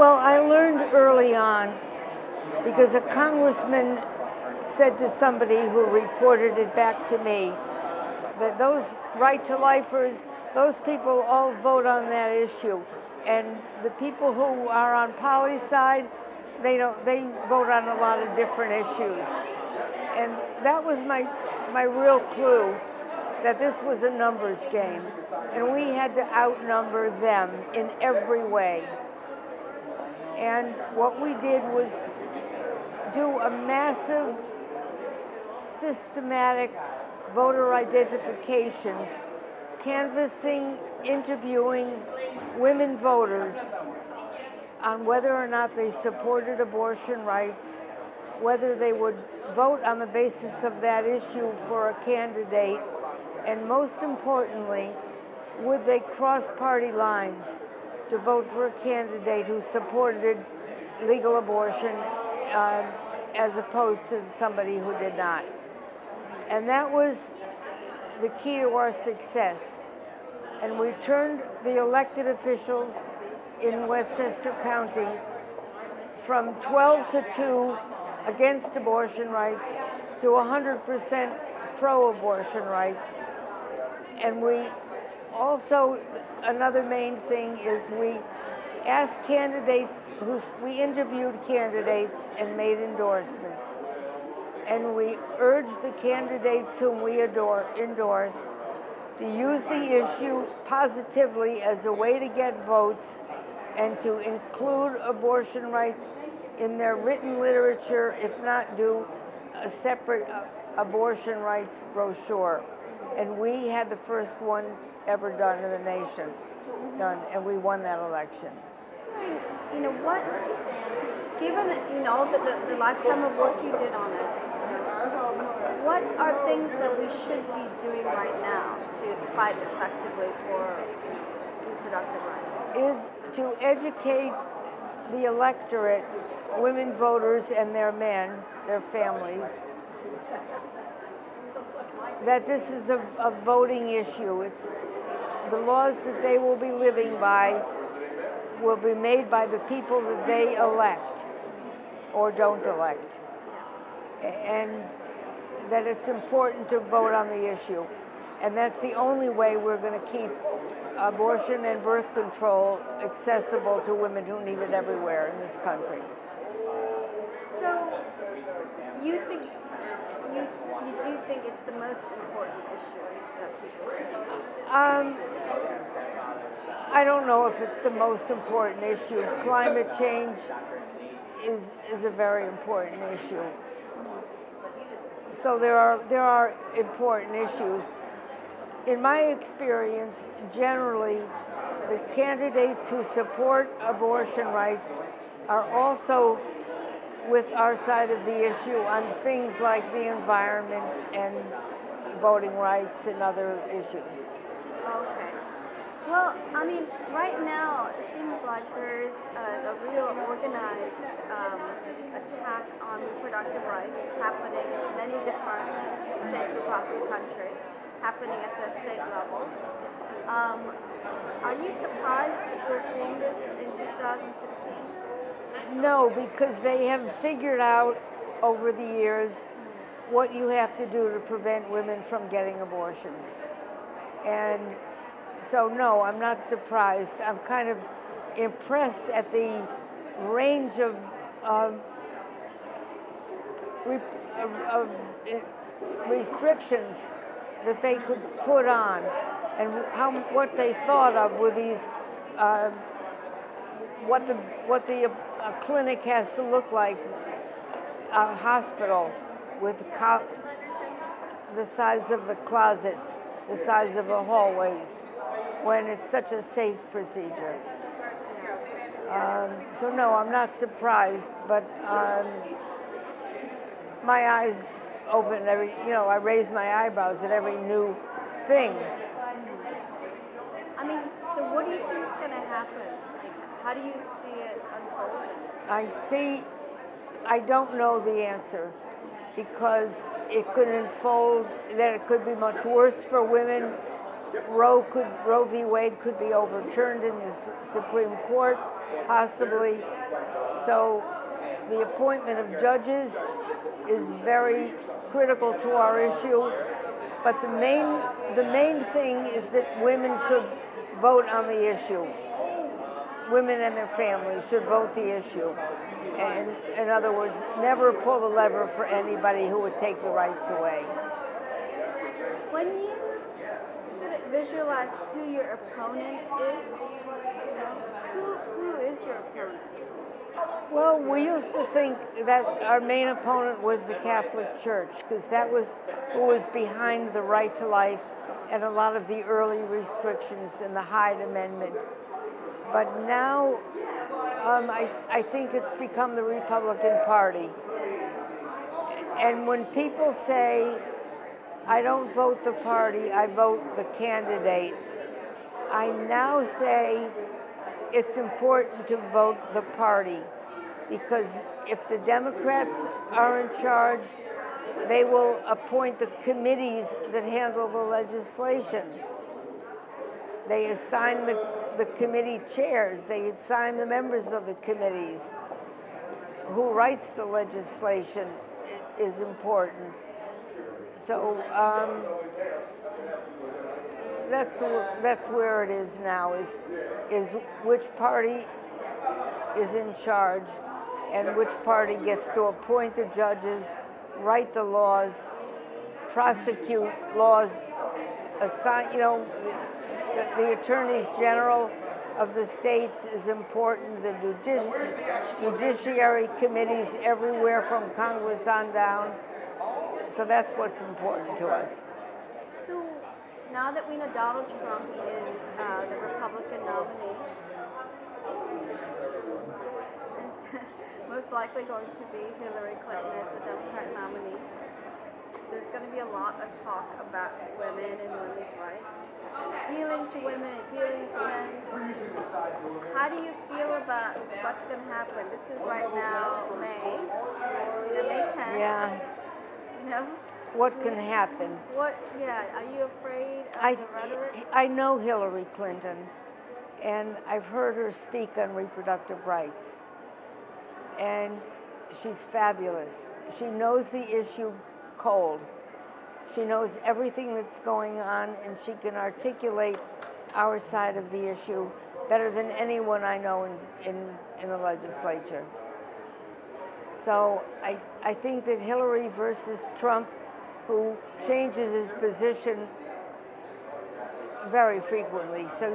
Well, I learned early on because a congressman said to somebody who reported it back to me that those right-to-lifers, those people all vote on that issue. And the people who are on Polly's side, they vote on a lot of different issues. And that was my real clue that this was a numbers game. And we had to outnumber them in every way. And what we did was do a massive, systematic voter identification, canvassing, interviewing women voters on whether or not they supported abortion rights, whether they would vote on the basis of that issue for a candidate, and most importantly, would they cross party lines to vote for a candidate who supported legal abortion as opposed to somebody who did not. And that was the key to our success. And we turned the elected officials in Westchester County from 12 to 2 against abortion rights to 100% pro-abortion rights. And we also, another main thing is we asked candidates, we interviewed candidates and made endorsements. And we urged the candidates whom we endorsed to use the issue positively as a way to get votes and to include abortion rights in their written literature, if not do a separate abortion rights brochure. And we had the first one ever done in the nation, and we won that election. You know what, given the lifetime of work you did on it, what are things that we should be doing right now to fight effectively for reproductive rights? Is to educate the electorate, women voters and their men, their families, that this is a voting issue. It's the laws that they will be living by will be made by the people that they elect or don't elect. And that it's important to vote on the issue. And that's the only way we're going to keep abortion and birth control accessible to women who need it everywhere in this country. So you do think it's the most important issue that people should? I don't know if it's the most important issue. Climate change is a very important issue. So there are important issues. In my experience, generally, the candidates who support abortion rights are also with our side of the issue on things like the environment and voting rights and other issues. Okay. Well, I mean, right now it seems like there is a real organized attack on reproductive rights happening in many different states across the country, happening at the state levels. Are you surprised that we're seeing this in 2016? No, because they have figured out over the years what you have to do to prevent women from getting abortions. And so no, I'm not surprised. I'm kind of impressed at the range of restrictions that they could put on, and what they thought of with these, what the clinic has to look like, a hospital with the size of the closets, the size of the hallways, when it's such a safe procedure. So no, I'm not surprised, but my eyes open I raise my eyebrows at every new thing. I mean, so what do you think is going to happen? How do you see it unfolding? I don't know the answer, because it could unfold that it could be much worse for women. Roe v. Wade could be overturned in the Supreme Court, possibly. So the appointment of judges is very critical to our issue. But the main thing is that women should vote on the issue. Women and their families should vote the issue. And in other words, never pull the lever for anybody who would take the rights away. When you sort of visualize who your opponent is, you know, who is your opponent? Well, we used to think that our main opponent was the Catholic Church, because that was who was behind the right to life and a lot of the early restrictions in the Hyde Amendment. But now I think it's become the Republican Party. And when people say, I don't vote the party, I vote the candidate, I now say it's important to vote the party, because if the Democrats are in charge, they will appoint the committees that handle the legislation. They assign the committee chairs, they assign the members of the committees. Who writes the legislation is important. So that's where it is now, is which party is in charge and which party gets to appoint the judges, write the laws, prosecute laws, assign, the attorneys general of the states is important, the judiciary committees everywhere from Congress on down. So that's what's important to us. So now that we know Donald Trump is the Republican nominee, it's most likely going to be Hillary Clinton as the Democrat nominee. There's going to be a lot of talk about women and women's rights, appealing to women, appealing to men. How do you feel about what's going to happen? This is right now May 10th. Yeah. What can happen? Are you afraid of the rhetoric? I know Hillary Clinton, and I've heard her speak on reproductive rights. And she's fabulous. She knows the issue cold. She knows everything that's going on, and she can articulate our side of the issue better than anyone I know in the legislature. So I think that Hillary versus Trump, who changes his position very frequently, so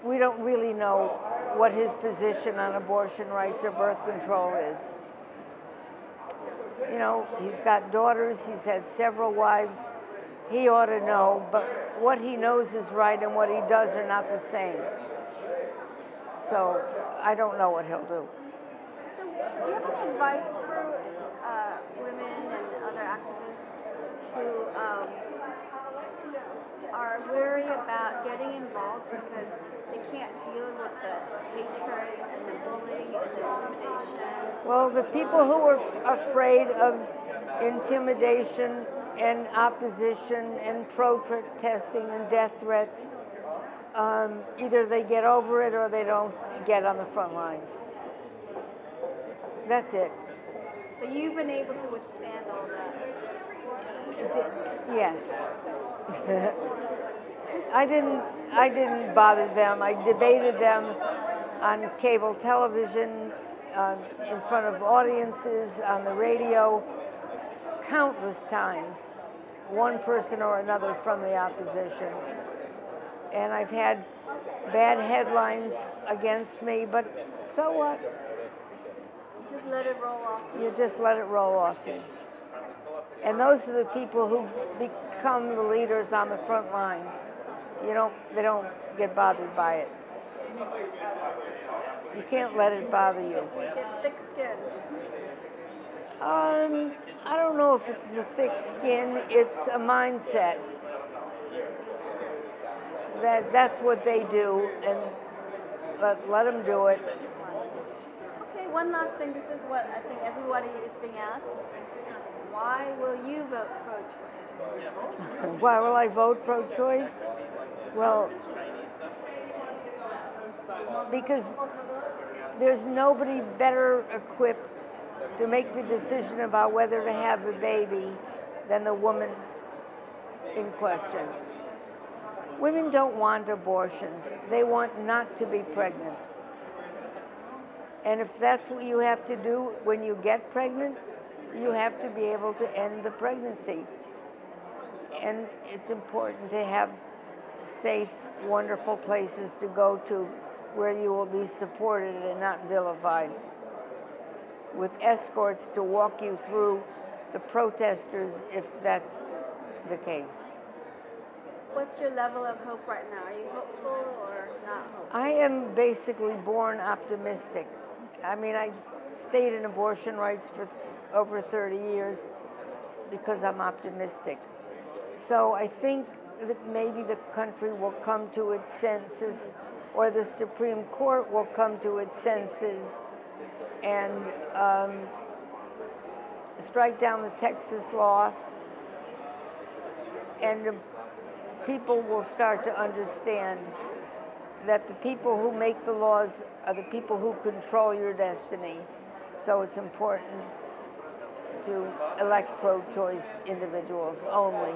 we don't really know what his position on abortion rights or birth control is. He's got daughters, he's had several wives. He ought to know, but what he knows is right and what he does are not the same. So I don't know what he'll do. So do you have any advice for women and other activists who are wary about getting involved because they can't deal with the hatred and the bullying and the intimidation? Well, the people who are afraid of intimidation and opposition and protesting and death threats, either they get over it or they don't get on the front lines. That's it. But you've been able to withstand all that. Yes. I didn't bother them. I debated them on cable television, in front of audiences, on the radio, countless times, one person or another from the opposition. And I've had bad headlines against me, but so what? You just let it roll off. You just let it roll off you. And those are the people who become the leaders on the front lines. They don't get bothered by it. You can't let it bother you. You get thick-skinned. I don't know if it's a thick skin. It's a mindset. That's what they do, and let them do it. Okay, one last thing. This is what I think everybody is being asked. Why will you vote pro-choice? Why will I vote pro-choice? Well, because there's nobody better equipped to make the decision about whether to have a baby than the woman in question. Women don't want abortions. They want not to be pregnant. And if that's what you have to do when you get pregnant, you have to be able to end the pregnancy. And it's important to have safe, wonderful places to go to where you will be supported and not vilified, with escorts to walk you through the protesters if that's the case. What's your level of hope right now? Are you hopeful or not hopeful? I am basically born optimistic. I mean, I stayed in abortion rights for over 30 years because I'm optimistic. So I think that maybe the country will come to its senses, or the Supreme Court will come to its senses and strike down the Texas law, and the people will start to understand that the people who make the laws are the people who control your destiny. So it's important to elect pro-choice individuals only.